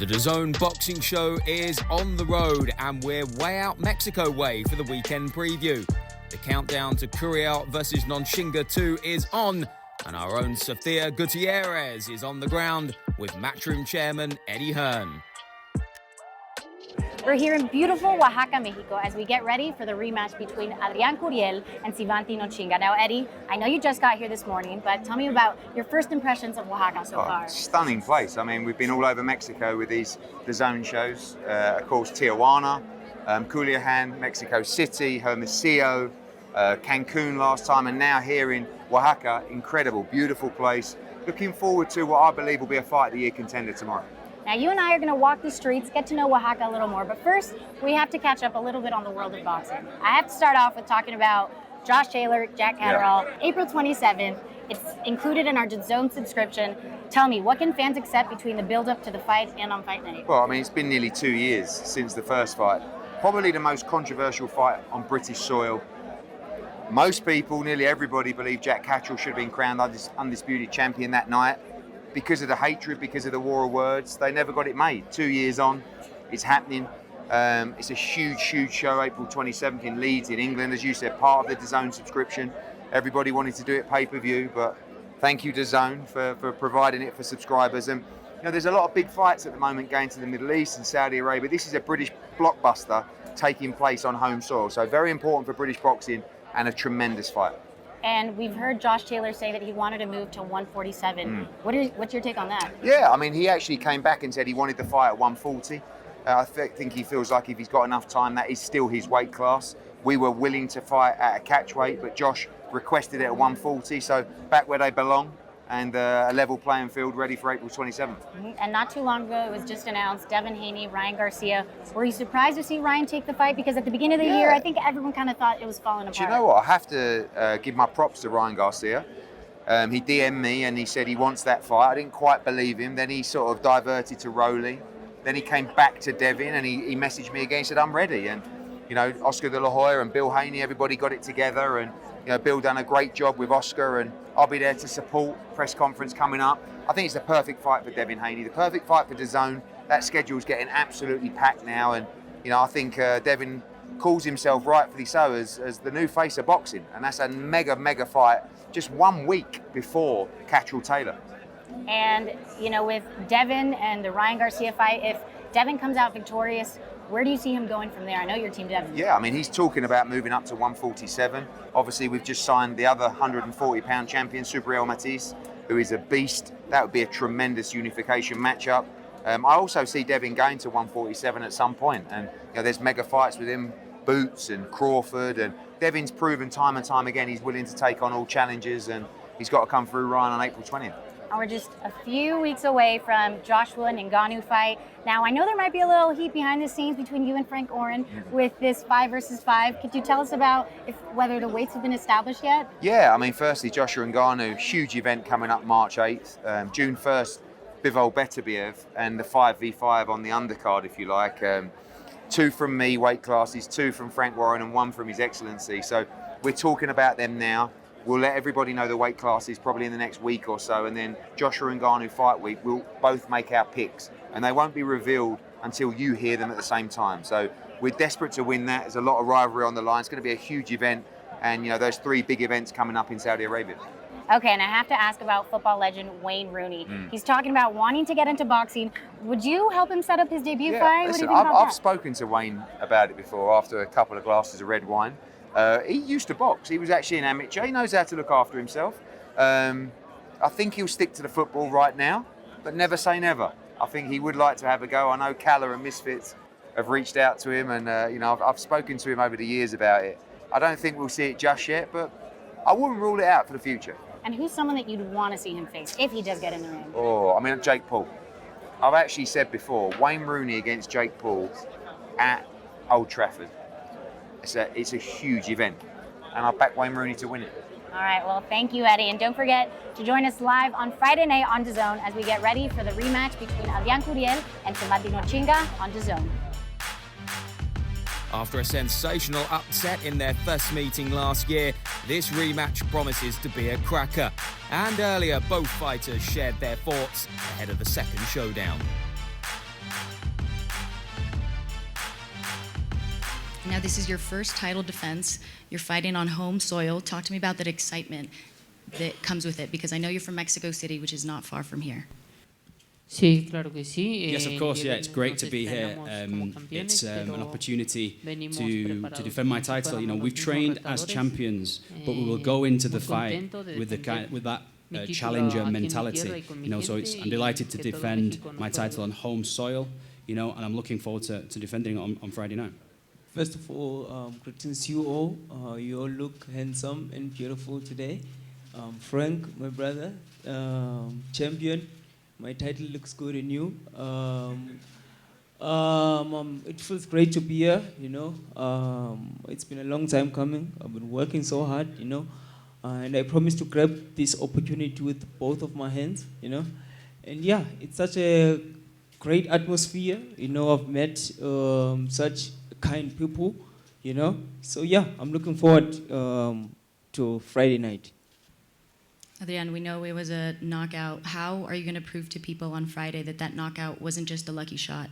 The DAZN boxing show is on the road and we're way out Mexico way for the weekend preview. The countdown to Curiel versus Nontshinga 2 is on, and our own Sofia Gutierrez is on the ground with Matchroom chairman Eddie Hearn. We're here in beautiful Oaxaca, Mexico, as we get ready for the rematch between Adrian Curiel and Sivenathi Nontshinga. Now, Eddie, I know you just got here this morning, but tell me about your first impressions of Oaxaca so far. Stunning place. I mean, we've been all over Mexico with these DAZN shows. Of course, Tijuana, Culiacan, Mexico City, Hermosillo, Cancun last time, and now here in Oaxaca. Incredible, beautiful place. Looking forward to what I believe will be a Fight of the Year contender tomorrow. Now, you and I are going to walk the streets, get to know Oaxaca a little more, but first, we have to catch up a little bit on the world of boxing. I have to start off with talking about Josh Taylor, Jack Catterall, April 27th. It's included in our DAZN subscription. Tell me, what can fans accept between the build-up to the fight and on fight night? Well, I mean, it's been nearly 2 years since the first fight. Probably the most controversial fight on British soil. Most people, nearly everybody, believe Jack Catterall should have been crowned undisputed champion that night. Because of the hatred, because of the war of words, they never got it made. 2 years on, it's happening. It's a huge, huge show, April 27th in Leeds, in England. As you said, part of the DAZN subscription. Everybody wanted to do it pay-per-view, but thank you, DAZN, for providing it for subscribers. And you know, there's a lot of big fights at the moment going to the Middle East and Saudi Arabia. This is a British blockbuster taking place on home soil. So very important for British boxing and a tremendous fight. And we've heard Josh Taylor say that he wanted to move to 147. What's your take on that? Yeah, I mean, he actually came back and said he wanted to fight at 140. I think he feels like if he's got enough time, that is still his weight class. We were willing to fight at a catch weight, but Josh requested it at 140, so back where they belong, and a level playing field ready for April 27th. And not too long ago, it was just announced, Devin Haney, Ryan Garcia. Were you surprised to see Ryan take the fight? Because at the beginning of the year, I think everyone kind of thought it was falling apart. Do you know what? I have to give my props to Ryan Garcia. He DM'd me and he said he wants that fight. I didn't quite believe him. Then he sort of diverted to Rolly. Then he came back to Devin and he messaged me again. He said, I'm ready. And, you know, Oscar De La Hoya and Bill Haney, everybody got it together. And, you know, Bill done a great job with Oscar, and I'll be there to support. Press conference coming up. I think it's the perfect fight for Devin Haney, the perfect fight for DAZN. That schedule's getting absolutely packed now, and you know, I think Devin calls himself rightfully so as the new face of boxing, and that's a mega fight just 1 week before Catterall Taylor. And you know, with Devin and the Ryan Garcia fight, if Devin comes out victorious, where do you see him going from there? I know your team, Devin. Yeah, I mean, he's talking about moving up to 147. Obviously, we've just signed the other 140-pound champion, Subriel Matiz, who is a beast. That would be a tremendous unification matchup. I also see Devin going to 147 at some point. And you know, there's mega fights with him, Boots and Crawford. And Devin's proven time and time again he's willing to take on all challenges, and he's got to come through Ryan on April 20th. And we're just a few weeks away from Joshua and Ngannou fight. Now, I know there might be a little heat behind the scenes between you and Frank Oren with this 5 versus 5. Could you tell us about whether the weights have been established yet? Yeah, I mean, firstly, Joshua Ngannou, huge event coming up March 8th. June 1st, Bivol Beterbiev, and the 5v5 on the undercard, if you like. 2 from me, weight classes, 2 from Frank Warren, and 1 from His Excellency. So we're talking about them now. We'll let everybody know the weight classes probably in the next week or so, and then Joshua Ngannou fight week, we'll both make our picks, and they won't be revealed until you hear them at the same time. So we're desperate to win that. There's a lot of rivalry on the line. It's going to be a huge event, and you know, those 3 big events coming up in Saudi Arabia. Okay, and I have to ask about football legend Wayne Rooney. He's talking about wanting to get into boxing. Would you help him set up his debut fight? Listen, what do you think about I've spoken to Wayne about it before after a couple of glasses of red wine. He used to box. He was actually an amateur. He knows how to look after himself. I think he'll stick to the football right now, but never say never. I think he would like to have a go. I know Calla and Misfits have reached out to him, and you know, I've spoken to him over the years about it. I don't think we'll see it just yet, but I wouldn't rule it out for the future. And who's someone that you'd want to see him face if he does get in the ring? Oh, I mean, Jake Paul. I've actually said before, Wayne Rooney against Jake Paul at Old Trafford. It's a huge event, and I'll back Wayne Rooney to win it. All right, well, thank you, Eddie. And don't forget to join us live on Friday night on DAZN as we get ready for the rematch between Adrian Curiel and Sivenathi Nontshinga on DAZN. After a sensational upset in their first meeting last year, this rematch promises to be a cracker. And earlier, both fighters shared their thoughts ahead of the second showdown. Now, this is your first title defense. You're fighting on home soil. Talk to me about that excitement that comes with it, because I know you're from Mexico City, which is not far from here. Sí, claro que sí. Yes, of course, yeah, it's great to be here. It's an opportunity to defend my title. You know, we've trained as champions, but we will go into the fight with that challenger mentality. You know, so I'm delighted to defend my title on home soil. You know, and I'm looking forward to defending it on Friday night. First of all, greetings to you all. You all look handsome and beautiful today. Frank, my brother, champion. My title looks good in you. It feels great to be here, you know. It's been a long time coming. I've been working so hard, you know. And I promise to grab this opportunity with both of my hands, you know. And yeah, it's such a great atmosphere, you know. I've met such kind people, you know. So yeah, I'm looking forward to Friday night. Adrian, we know it was a knockout. How are you going to prove to people on Friday that knockout wasn't just a lucky shot?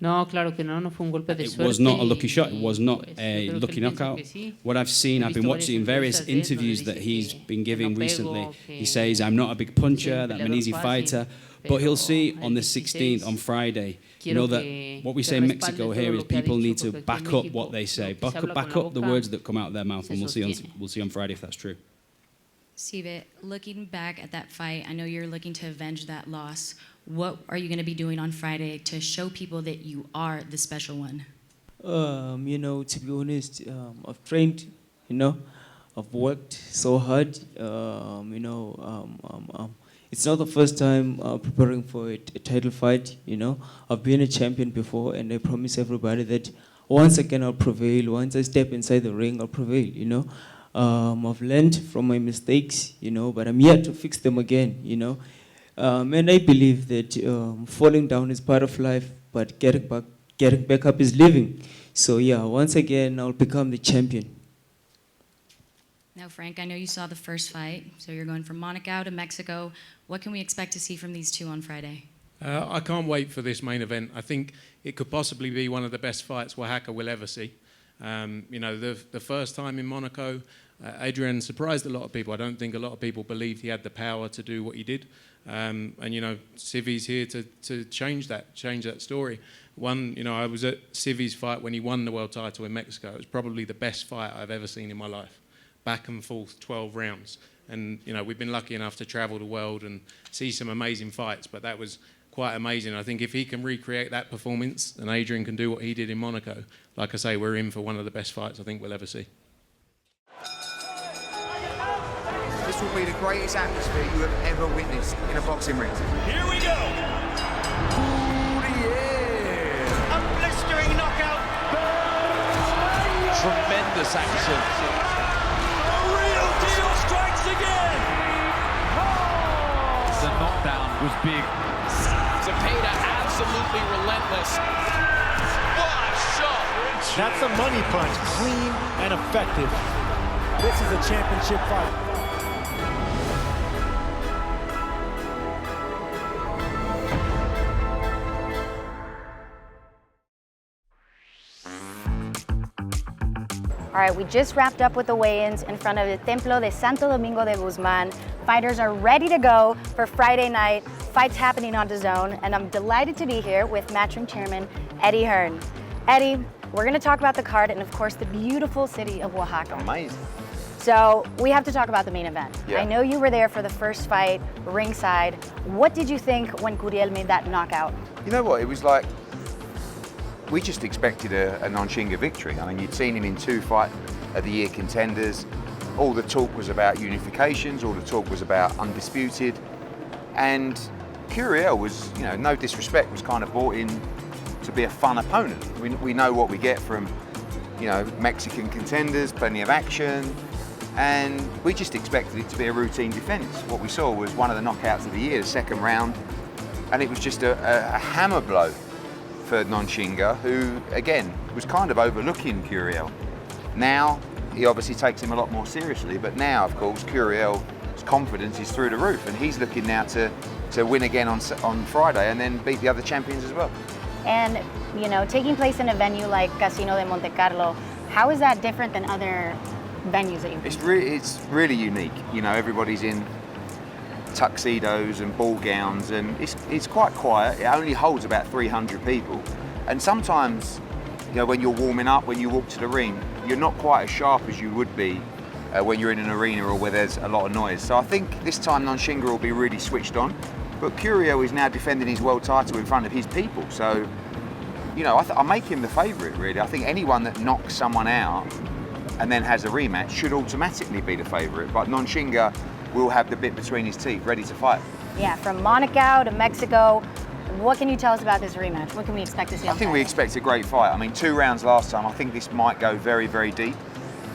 No, claro que no fue un golpe de suerte. It was not a lucky shot. It was not a lucky knockout. What I've seen, I've been watching various interviews that he's been giving recently. He says, I'm not a big puncher, that I'm an easy fighter. But he'll see on the 16th, on Friday, you know, that what we say in Mexico here is people need to back up what they say. Back up the words that come out of their mouth, and we'll see on Friday if that's true. Sive, looking back at that fight, I know you're looking to avenge that loss. What are you going to be doing on Friday to show people that you are the special one? You know, to be honest, I've trained, you know, I've worked so hard. You know, it's not the first time preparing for a title fight, you know. I've been a champion before, and I promise everybody that once again I'll prevail. Once I step inside the ring, I'll prevail, you know. I've learned from my mistakes, you know, but I'm here to fix them again, you know. And I believe that falling down is part of life, but getting back up is living. So yeah, once again, I'll become the champion. Now, Frank, I know you saw the first fight, so you're going from Monaco to Mexico. What can we expect to see from these two on Friday? I can't wait for this main event. I think it could possibly be one of the best fights Oaxaca will ever see. You know, the first time in Monaco, Adrian surprised a lot of people. I don't think a lot of people believed he had the power to do what he did. And, you know, Sivy's here to change that story. You know, I was at Sivy's fight when he won the world title in Mexico. It was probably the best fight I've ever seen in my life. Back and forth, 12 rounds. And, you know, we've been lucky enough to travel the world and see some amazing fights, but that was quite amazing. I think if he can recreate that performance and Adrian can do what he did in Monaco, like I say, we're in for one of the best fights I think we'll ever see. This will be the greatest atmosphere you have ever witnessed in a boxing ring. Here we go. Gutierrez. A blistering knockout. Tremendous action. A real deal strikes again. The knockdown was big. Zepeda absolutely relentless. What a shot. That's a money punch, clean and effective. This is a championship fight. All right, we just wrapped up with the weigh-ins in front of the Templo de Santo Domingo de Guzman. Fighters are ready to go for Friday night. Fights happening on DAZN, and I'm delighted to be here with Matchroom Chairman Eddie Hearn. Eddie, we're going to talk about the card and, of course, the beautiful city of Oaxaca. Amazing. So we have to talk about the main event. Yeah. I know you were there for the first fight, ringside. What did you think when Curiel made that knockout? You know what? It was like, we just expected a Nontshinga victory. I mean, you'd seen him in 2 fight of the year contenders. All the talk was about unifications, all the talk was about undisputed. And Curiel was, you know, no disrespect, was kind of brought in to be a fun opponent. We know what we get from, you know, Mexican contenders, plenty of action. And we just expected it to be a routine defense. What we saw was one of the knockouts of the year, the second round. And it was just a hammer blow for Nontshinga, who, again, was kind of overlooking Curiel. Now, he obviously takes him a lot more seriously, but now, of course, Curiel's confidence is through the roof, and he's looking now to win again on Friday and then beat the other champions as well. And, you know, taking place in a venue like Casino de Monte Carlo, how is that different than other venues that you've been to? It's really unique. You know, everybody's in tuxedos and ball gowns, and it's quite quiet. It only holds about 300 people. And sometimes, you know, when you're warming up, when you walk to the ring, you're not quite as sharp as you would be when you're in an arena or where there's a lot of noise. So I think this time Nontshinga will be really switched on. But Curiel is now defending his world title in front of his people. So, you know, I make him the favourite, really. I think anyone that knocks someone out and then has a rematch should automatically be the favourite. But Nontshinga will have the bit between his teeth, ready to fight. Yeah, from Monaco to Mexico, what can you tell us about this rematch? What can we expect to see? I think we expect a great fight. I mean, 2 rounds last time. I think this might go very, very deep.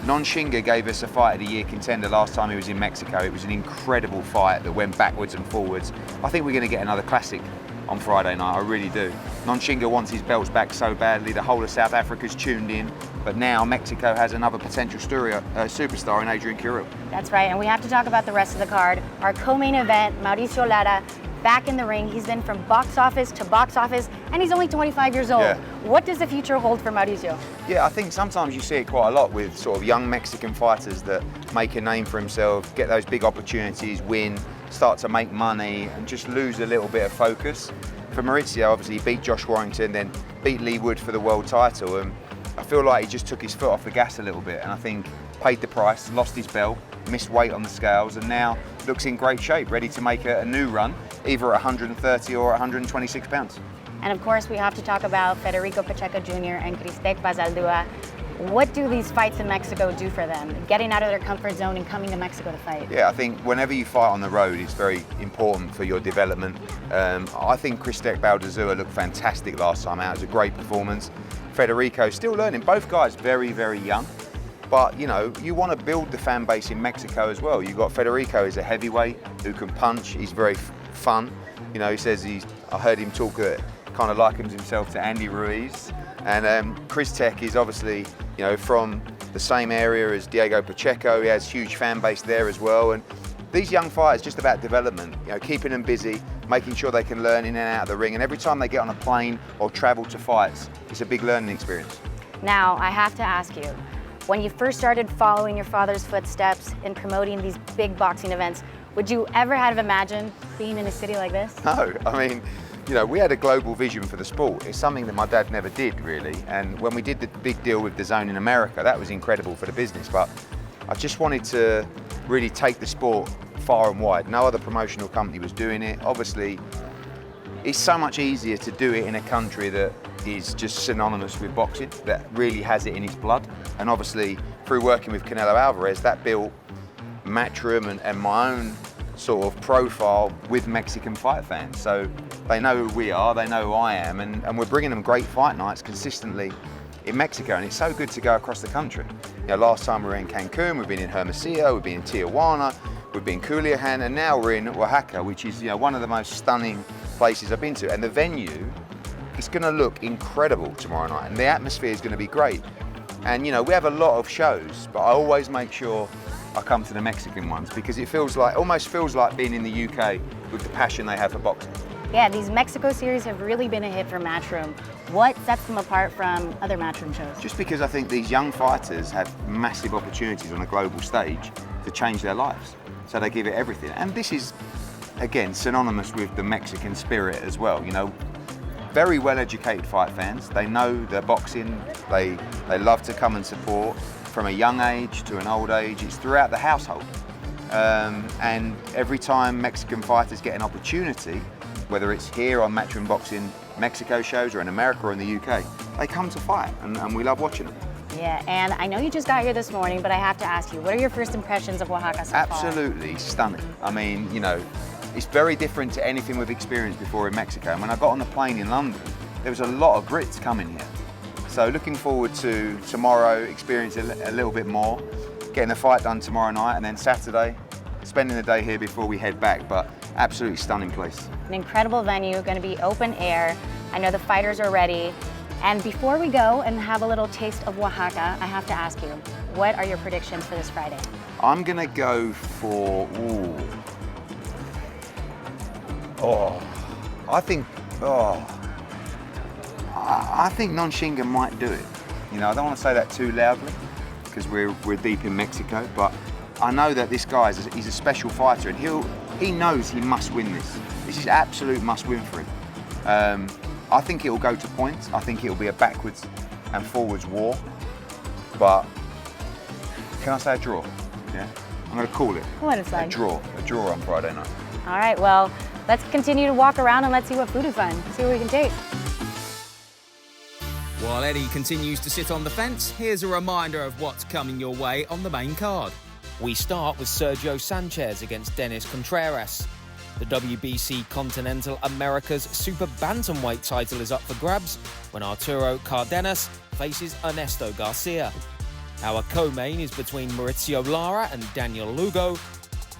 Nontshinga gave us a Fight of the Year contender last time he was in Mexico. It was an incredible fight that went backwards and forwards. I think we're going to get another classic on Friday night, I really do. Nontshinga wants his belts back so badly. The whole of South Africa's tuned in. But now Mexico has another potential superstar in Adrian Curiel. That's right, and we have to talk about the rest of the card. Our co-main event, Mauricio Lara, back in the ring. He's been from box office to box office, and he's only 25 years old. Yeah. What does the future hold for Mauricio? Yeah, I think sometimes you see it quite a lot with sort of young Mexican fighters that make a name for himself, get those big opportunities, win, start to make money, and just lose a little bit of focus. For Mauricio, obviously, he beat Josh Warrington, then beat Lee Wood for the world title, and I feel like he just took his foot off the gas a little bit, and I think paid the price, lost his belt, missed weight on the scales, and now looks in great shape, ready to make a new run, either at 130 or 126 pounds. And of course, we have to talk about Federico Pacheco Jr. and Cristec Bazaldua. What do these fights in Mexico do for them? Getting out of their comfort zone and coming to Mexico to fight? Yeah, I think whenever you fight on the road, it's very important for your development. I think Cristec Bazaldua looked fantastic last time out. It was a great performance. Federico still learning. Both guys very, very young. But, you know, you want to build the fan base in Mexico as well. You've got Federico, he's a heavyweight who can punch. He's very fun. You know, he says I heard him talk kind of likens himself to Andy Ruiz. And Cristec is obviously, you know, from the same area as Diego Pacheco. He has huge fan base there as well. And these young fighters, just about development, you know, keeping them busy, making sure they can learn in and out of the ring. And every time they get on a plane or travel to fights, it's a big learning experience. Now, I have to ask you, when you first started following your father's footsteps in promoting these big boxing events, would you ever have imagined being in a city like this? No, I mean, you know, we had a global vision for the sport. It's something that my dad never did, really. And when we did the big deal with DAZN in America, that was incredible for the business. But I just wanted to really take the sport far and wide. No other promotional company was doing it. Obviously, it's so much easier to do it in a country that is just synonymous with boxing, that really has it in its blood. And obviously, through working with Canelo Alvarez, that built Matchroom and my own sort of profile with Mexican fight fans. So they know who we are, they know who I am, and we're bringing them great fight nights consistently in Mexico, and it's so good to go across the country. You know, last time we were in Cancun, we've been in Hermosillo, we've been in Tijuana, we've been in Culiacan, and now we're in Oaxaca, which is, you know, one of the most stunning places I've been to. And the venue, it's going to look incredible tomorrow night, and the atmosphere is going to be great. And you know, we have a lot of shows, but I always make sure I come to the Mexican ones because it almost feels like being in the UK with the passion they have for boxing. Yeah, these Mexico series have really been a hit for Matchroom. What sets them apart from other Matchroom shows? Just because I think these young fighters have massive opportunities on a global stage to change their lives. So they give it everything. And this is, again, synonymous with the Mexican spirit as well. You know, very well-educated fight fans. They know their boxing. They love to come and support from a young age to an old age. It's throughout the household. And every time Mexican fighters get an opportunity, whether it's here on Matchroom Boxing Mexico shows or in America or in the UK, they come to fight, and we love watching them. Yeah, and I know you just got here this morning, but I have to ask you, what are your first impressions of Oaxaca so far? Absolutely stunning. I mean, you know, it's very different to anything we've experienced before in Mexico. And when I got on the plane in London, there was a lot of Brits coming here. So looking forward to tomorrow, experiencing a little bit more, getting the fight done tomorrow night, and then Saturday, spending the day here before we head back. But absolutely stunning place. An incredible venue, going to be open air. I know the fighters are ready. And before we go and have a little taste of Oaxaca, I have to ask you, what are your predictions for this Friday? I'm going to go for, I think Nontshinga might do it. You know, I don't want to say that too loudly because we're deep in Mexico, but I know that this guy he's a special fighter, and he knows he must win this. This is absolute must win for him. I think it'll go to points. I think it'll be a backwards and forwards war. But can I say a draw? Yeah, I'm going to call it What a slide. a draw on Friday night. All right, well, let's continue to walk around and let's see what food we find. See what we can taste. While Eddie continues to sit on the fence, here's a reminder of what's coming your way on the main card. We start with Sergio Sanchez against Dennis Contreras. The WBC Continental Americas Super Bantamweight title is up for grabs when Arturo Cardenas faces Ernesto Garcia. Our co-main is between Maurizio Lara and Daniel Lugo.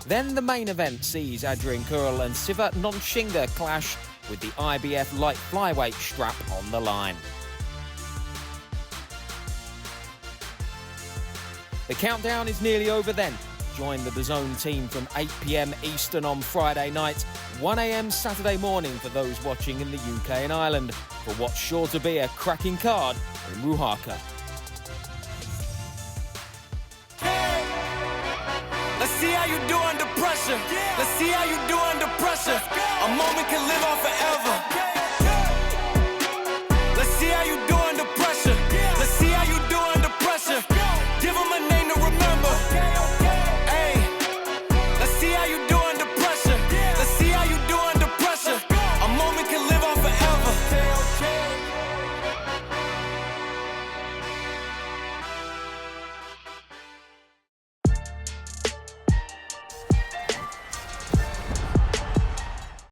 Then the main event sees Adrian Curiel and Sivenathi Nontshinga clash with the IBF light flyweight strap on the line. The countdown is nearly over then. Join the DAZN team from 8 p.m. Eastern on Friday night, 1 a.m. Saturday morning for those watching in the UK and Ireland for what's sure to be a cracking card in Ruhaka. Let's see how you do under pressure. Let's see how you do under pressure. A moment can live on forever.